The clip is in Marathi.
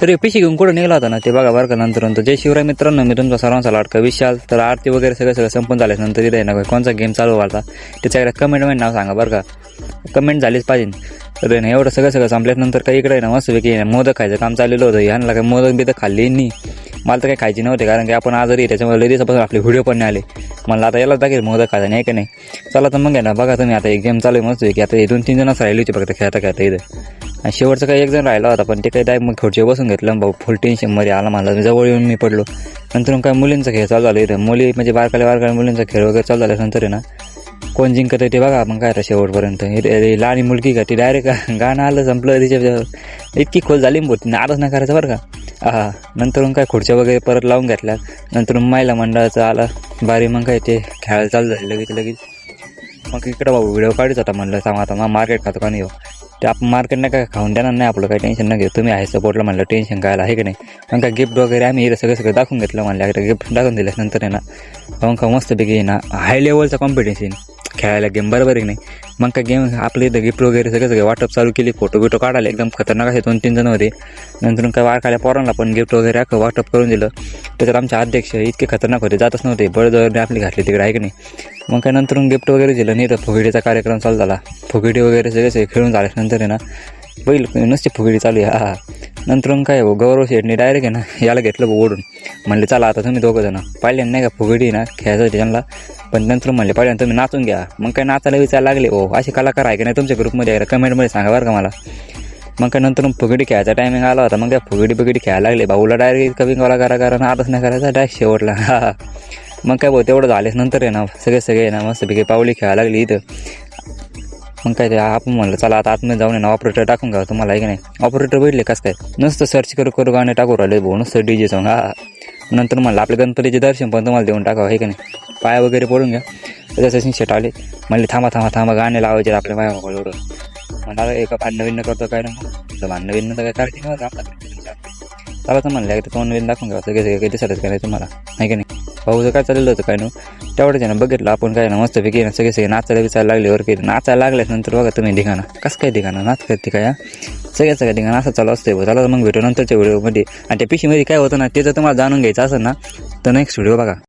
तरी पिशी घेऊन कुठं निघाला होता ना ते बघा बरं का. नंतर जय शिवराय मित्रांनो, मी तुमचा सर्वांचा लाडका विशाल. तर आरती वगैरे सगळं संपून झाल्यानंतर इथे ना कोणचा गेम चालू व्हायचा त्याच्याकडे कमेंटमध्ये नाव सांगा बरं का. कमेंट झालीच पाहिजे. तर ना एवढं सगळं संपल्यानंतर काही इकडे ना मस्तपैकी मोदक खायचं काम चाललेलं होतं. ह्यांना काय मोदक बी तर खाल्ली नाही, मला तर काही खायची नव्हते कारण की आपण आजारी त्याच्यामुळे दिवसापासून आपले व्हिडिओ पण नाही आले. मला आता याला दाखवेल मोदक खायचा नाही का नाही. चला तर मग आहे ना बघा तुम्ही, आता एक गेम चालू आहे मस्त की आता 2-3 जणच राहिली होती फक्त खेळता इथं. आणि शेवटचं काही एक जण राहिला होता पण ते काही डायरेक्ट मग खुर्ची बसून घेतलं. भाऊ फुल टेन्शनमध्ये आला मला, जवळ येऊन मी पडलो. नंतर मग काय मुलींचा खेळ चालू झाला इथं. मुली म्हणजे बारकाल्या मुलींचा खेळ वगैरे चालू झाल्यानंतर आहे ना कोण जिंकत आहे ते बघा. मग काय आता शेवटपर्यंत लहान मुलगी का ती डायरेक्ट गाणं आलं संपलं तिच्या इतकी खोल झाली मग तिने आलंच नाही करायचं बरं का. नंतर मग काय खुर्च्या वगैरे परत लावून घेतल्या. नंतर महिला मंडळाचं आला बारी. मग काय ते खेळायला चालू झाले लगेच. मग इकडं भाऊ व्हिडिओ काढायच होता म्हणलं सांगा आता मग मार्केट खातो का नाही हो. ते आपण मार्केट नाही काय खाऊन देणार नाही, आपलं काही टेन्शन नाही घेऊ. तुम्ही आहे सपोर्टला म्हणलं टेन्शन काय आहे की नाही. मग काय गिफ्ट वगैरे आम्ही इथं सगळं दाखवून घेतलं म्हणलं. आता गिफ्ट दाखवून दिल्यानंतर आहे ना मग का मस्तपैकी ना हाय लेवलचा कॉम्पिटिशन खेळायला गेम बरोबर आहे की नाही. मग काय गेम आपले इथं गिफ्ट वगैरे सगळं वाटप चालू केली. फोटो काढायला एकदम खतरनाक असे 2-3 जण होते. नंतर काय वारकाल्या पोरांना पण गिफ्ट वगैरे वाटप करून दिलं. त्याच्यात आमचे अध्यक्ष इतके खतरनाक होते, जातच नव्हते, बळजबरी आपली घातली तिकडे आहे की नाही. मग काय नंतर गिफ्ट वगैरे दिलं नाही तर फुगडीचा कार्यक्रम चालू झाला. फुगडी वगैरे सगळे खेळून झाल्यानंतर आहे ना पहिलं नसते फुगडी चालू आहे. नंतर मग काय गौरव शेठने डायरेक्ट आहे ना याला घेतलं ओढून. म्हणले चला आता तुम्ही दोघं जण पाहिल्यानं नाही का फुगडी ना खेळायचं त्यांना. पण नंतर म्हणले पहिल्यांदा तुम्ही नाचून घ्या. मग काय नाचायला विचारायला लागले. हो असे कलाकार आहे की नाही तुमच्या ग्रुपमध्ये आहे कमेंटमध्ये सांगा बरं का मला. मग काय नंतर फुगडी खेळायचा टायमिंग आला होता. मग काय फुगडी खेळायला लागले. भाऊला डायरेक्ट कमी करा नादच नाही करायचा डायरेक्ट शेवटला. मग काय भाऊ तेवढं झालेच नंतर आहे ना सगळे आहे ना मस्तपैकी पावली खेळायला लागली इथं. मग काय ते आपण म्हणलं चला आता आतमध्ये जाऊन आहे ना ऑपरेटर टाकून घ्यावं तुम्हाला आहे की नाही. ऑपरेटर भेटले कसं काय नुसतं सर्च करू गाणे टाकू राहिले भाऊ नुसतं DJ सॉंग. नंतर म्हणलं आपल्या गणपतीचे दर्शन पण तुम्हाला देऊन टाकावं आहे की नाही. पाया वगैरे पडून घ्या. त्याच्यासाठी शेट आले म्हणले थांबा गाणे लावायचे आपल्या पायावर. मला एका भांडणं करतो काय ना मग भांडणं तर काय करायची नव्हतं आपल्याला. चला तर म्हणलं एकदा तोंड दाखवून घ्यावं सगळे काही दिसतच काय नाही तुम्हाला आहे की नाही. भाऊचं काय चाललेलं होतं काय ना तेवढंच आहे ना बघितलं आपण काय ना मस्तपैकी ना सगळे नाचायला विचारायला लागले. वर काही नाचायला लागल्यानंतर बघा तुम्ही धिंगाणा कसं काय धिंगाणा नाच करते काय सगळ्या धिंगाणा असं चालू असते. चला मग भेटू नंतरच्या व्हिडिओमध्ये. आणि त्या पिशीमध्ये काय होतं ना ते जर तुम्हाला जाणून घ्यायचं असेल ना तर नेक्स्ट व्हिडिओ बघा.